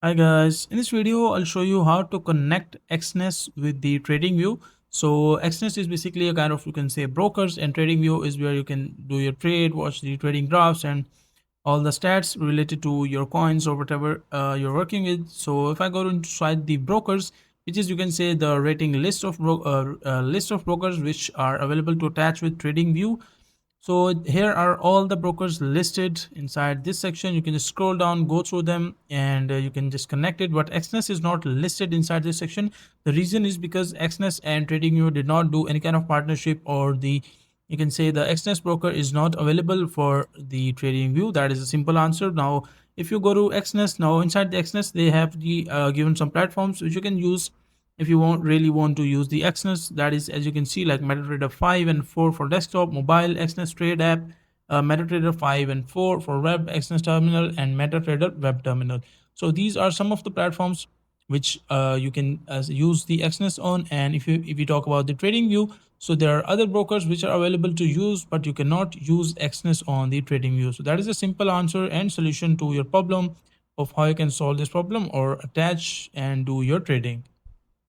Hi guys, in this video I'll show you how to connect Exness with the TradingView. So Exness is basically a kind of, you can say, brokers, and TradingView is where you can do your trade, watch the trading graphs and all the stats related to your coins or whatever you're working with. So if I go inside the brokers, which is, you can say, the rating list of list of brokers which are available to attach with TradingView. So here are all the brokers listed inside this section. You can just scroll down, go through them, and you can just connect it. But Exness is not listed inside this section. The reason is because Exness and TradingView did not do any kind of partnership, or the, you can say, the Exness broker is not available for the TradingView. That is a simple answer. Now if you go to Exness, now inside the Exness they have the given some platforms which you can use if you really want to use the Exness. That is, as you can see, like MetaTrader 5 and 4 for desktop, mobile, Exness Trade app, MetaTrader 5 and 4 for web, Exness Terminal, and MetaTrader Web Terminal. So these are some of the platforms which you can use the Exness on. And if you talk about the Trading View, so there are other brokers which are available to use, but you cannot use Exness on the Trading View. So that is a simple answer and solution to your problem of how you can solve this problem or attach and do your trading.